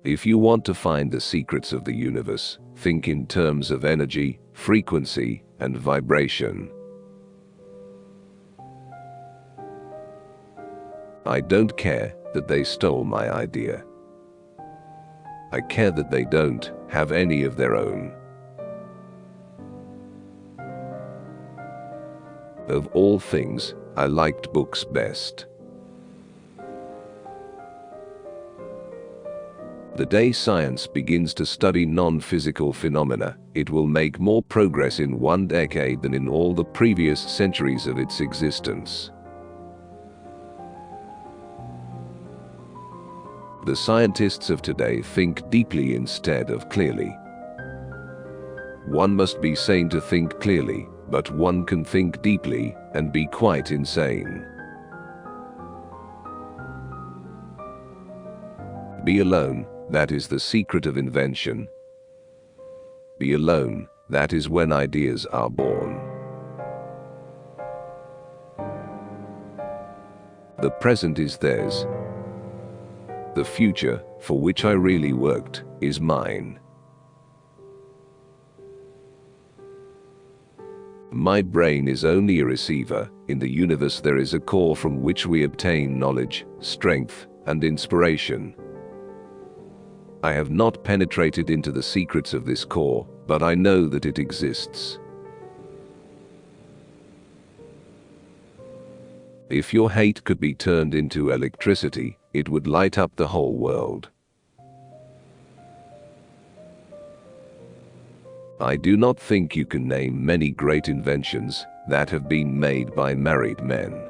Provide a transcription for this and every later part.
If you want to find the secrets of the universe, think in terms of energy, frequency, and vibration. I don't care that they stole my idea. I care that they don't have any of their own. Of all things, I liked books best. The day science begins to study non-physical phenomena, it will make more progress in 1 decade than in all the previous centuries of its existence. The scientists of today think deeply instead of clearly. One must be sane to think clearly, but one can think deeply and be quite insane. Be alone, that is the secret of invention. Be alone, that is when ideas are born. The present is theirs. The future, for which I really worked, is mine. My brain is only a receiver. In the universe there is a core from which we obtain knowledge, strength, and inspiration. I have not penetrated into the secrets of this core, but I know that it exists. If your hate could be turned into electricity, it would light up the whole world. I do not think you can name many great inventions that have been made by married men.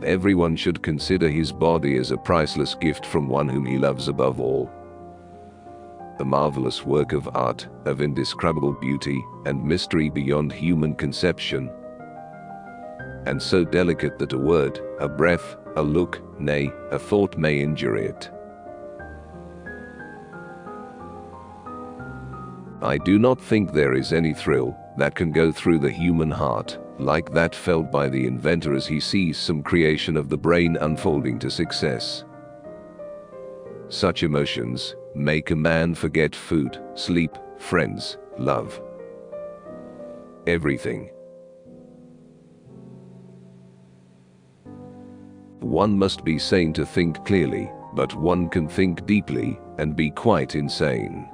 Everyone should consider his body as a priceless gift from one whom he loves above all. A marvelous work of art, of indescribable beauty and mystery beyond human conception, and so delicate that a word, a breath, a look, nay, a thought may injure it. I do not think there is any thrill that can go through the human heart like that felt by the inventor as he sees some creation of the brain unfolding to success. Such emotions make a man forget food, sleep, friends, love. Everything. One must be sane to think clearly, but one can think deeply and be quite insane.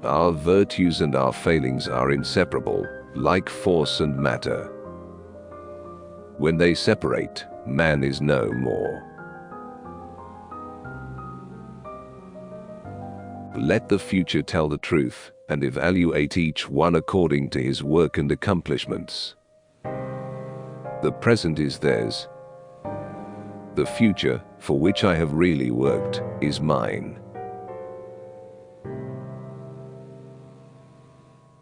Our virtues and our failings are inseparable, like force and matter. When they separate, man is no more. Let the future tell the truth, and evaluate each one according to his work and accomplishments. The present is theirs. The future, for which I have really worked, is mine.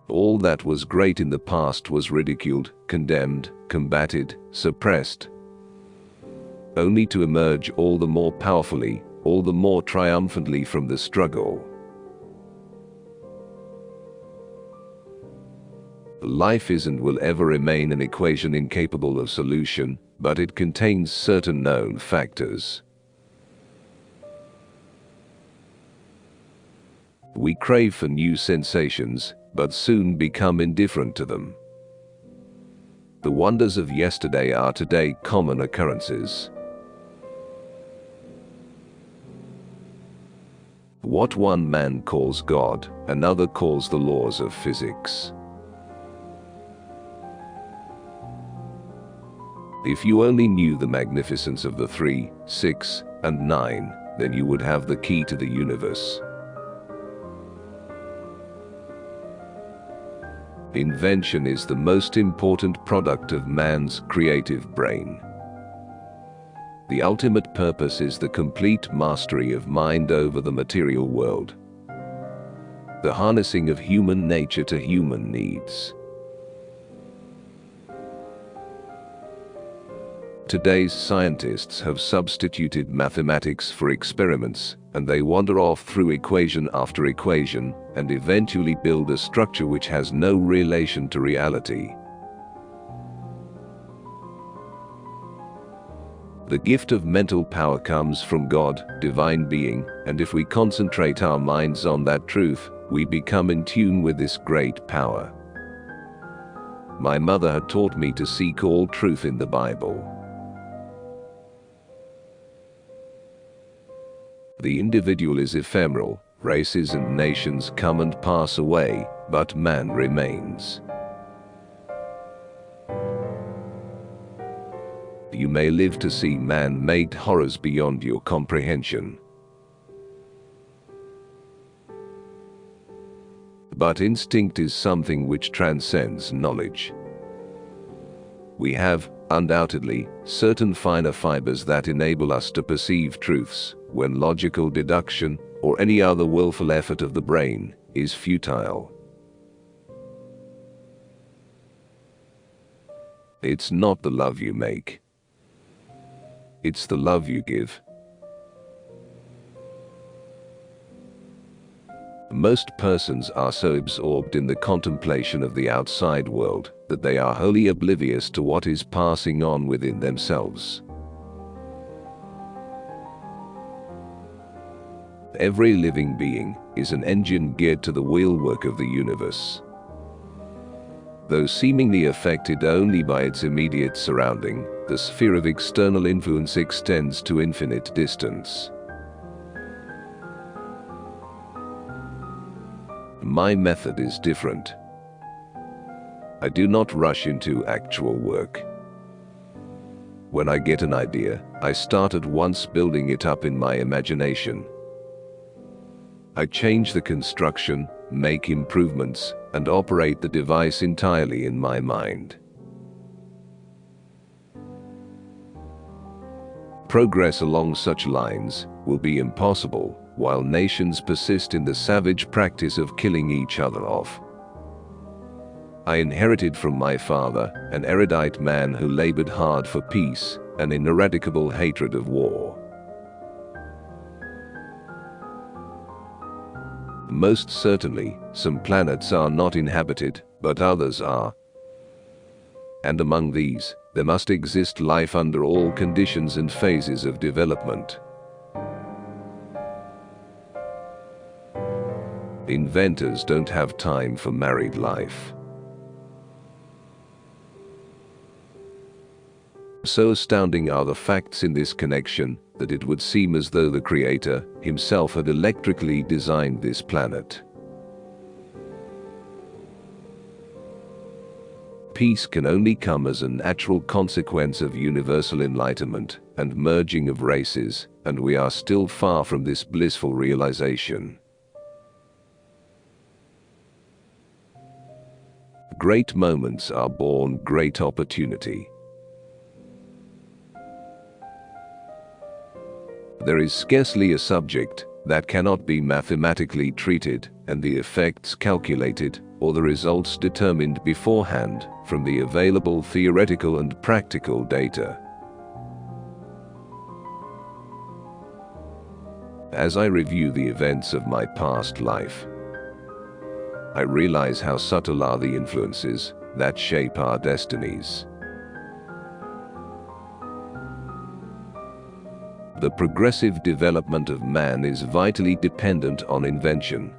All that was great in the past was ridiculed, condemned, combated, suppressed, only to emerge all the more powerfully, all the more triumphantly from the struggle. Life is and will ever remain an equation incapable of solution, but it contains certain known factors. We crave for new sensations, but soon become indifferent to them. The wonders of yesterday are today common occurrences. What one man calls God, another calls the laws of physics. If you only knew the magnificence of the 3, 6, and 9, then you would have the key to the universe. Invention is the most important product of man's creative brain. The ultimate purpose is the complete mastery of mind over the material world. The harnessing of human nature to human needs. Today's scientists have substituted mathematics for experiments, and they wander off through equation after equation, and eventually build a structure which has no relation to reality. The gift of mental power comes from God, divine being, and if we concentrate our minds on that truth, we become in tune with this great power. My mother had taught me to seek all truth in the Bible. The individual is ephemeral, races and nations come and pass away, but man remains. You may live to see man-made horrors beyond your comprehension. But instinct is something which transcends knowledge. We have, undoubtedly, certain finer fibers that enable us to perceive truths, when logical deduction, or any other willful effort of the brain, is futile. It's not the love you make. It's the love you give. Most persons are so absorbed in the contemplation of the outside world that they are wholly oblivious to what is passing on within themselves. Every living being is an engine geared to the wheelwork of the universe. Though seemingly affected only by its immediate surrounding, the sphere of external influence extends to infinite distance. My method is different. I do not rush into actual work. When I get an idea, I start at once building it up in my imagination. I change the construction, make improvements, and operate the device entirely in my mind. Progress along such lines will be impossible while nations persist in the savage practice of killing each other off. I inherited from my father an erudite man who labored hard for peace, an ineradicable hatred of war. Most certainly, some planets are not inhabited, but others are. And among these, there must exist life under all conditions and phases of development. Inventors don't have time for married life. So astounding are the facts in this connection that it would seem as though the Creator himself had electrically designed this planet. Peace can only come as a natural consequence of universal enlightenment and merging of races, and we are still far from this blissful realization. Great moments are born great opportunity. There is scarcely a subject that cannot be mathematically treated and the effects calculated or the results determined beforehand from the available theoretical and practical data. As I review the events of my past life, I realize how subtle are the influences that shape our destinies. The progressive development of man is vitally dependent on invention.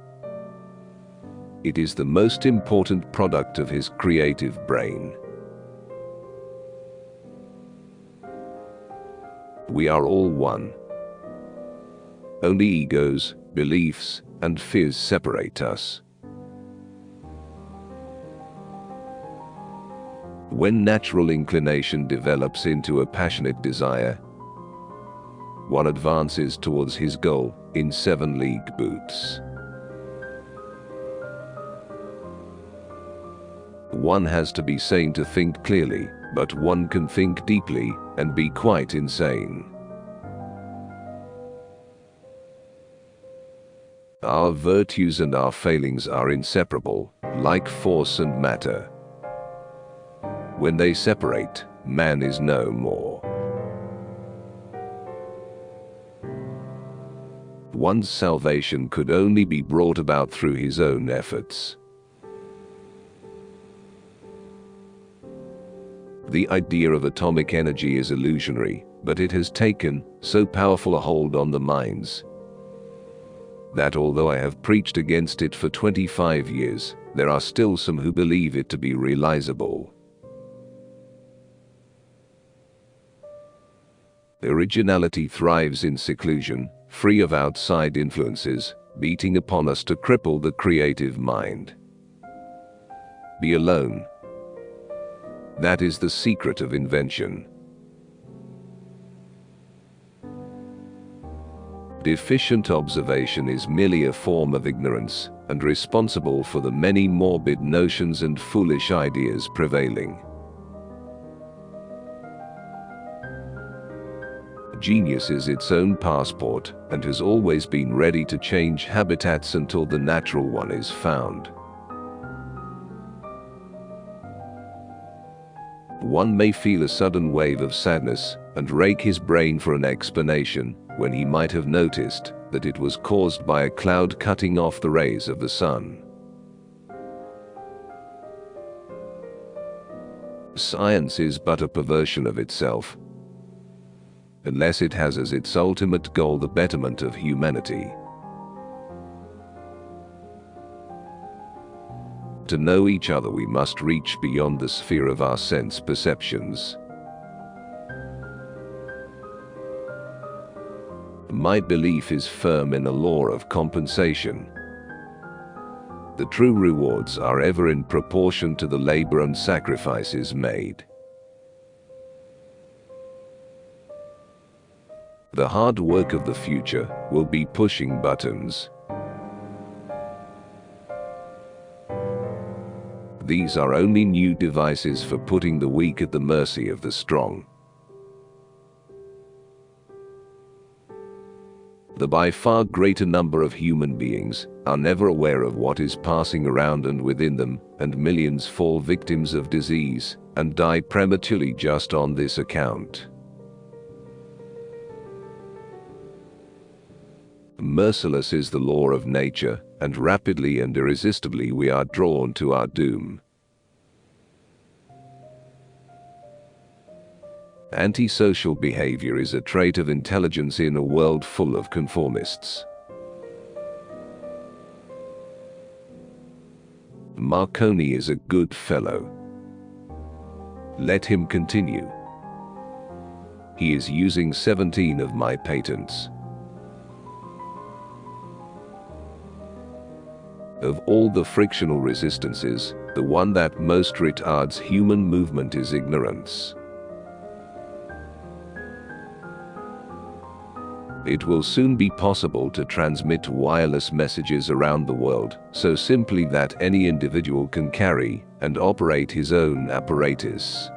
It is the most important product of his creative brain. We are all one. Only egos, beliefs, and fears separate us. When natural inclination develops into a passionate desire, one advances towards his goal in 7-league boots. One has to be sane to think clearly, but one can think deeply and be quite insane. Our virtues and our failings are inseparable, like force and matter. When they separate, man is no more. One's salvation could only be brought about through his own efforts. The idea of atomic energy is illusionary, But it has taken so powerful a hold on the minds that although I have preached against it for 25 years, there are still some who believe it to be realizable. Originality thrives in seclusion, free of outside influences, beating upon us to cripple the creative mind. Be alone. That is the secret of invention. Deficient observation is merely a form of ignorance, and responsible for the many morbid notions and foolish ideas prevailing. Genius is its own passport, and has always been ready to change habitats until the natural one is found. One may feel a sudden wave of sadness, and rake his brain for an explanation, when he might have noticed that it was caused by a cloud cutting off the rays of the sun. Science is but a perversion of itself, unless it has as its ultimate goal the betterment of humanity. To know each other, we must reach beyond the sphere of our sense perceptions. My belief is firm in a law of compensation. The true rewards are ever in proportion to the labor and sacrifices made. The hard work of the future will be pushing buttons. These are only new devices for putting the weak at the mercy of the strong. The by far greater number of human beings are never aware of what is passing around and within them, and millions fall victims of disease and die prematurely just on this account. Merciless is the law of nature, and rapidly and irresistibly we are drawn to our doom. Antisocial behavior is a trait of intelligence in a world full of conformists. Marconi is a good fellow. Let him continue. He is using 17 of my patents. Of all the frictional resistances, the one that most retards human movement is ignorance. It will soon be possible to transmit wireless messages around the world, so simply that any individual can carry and operate his own apparatus.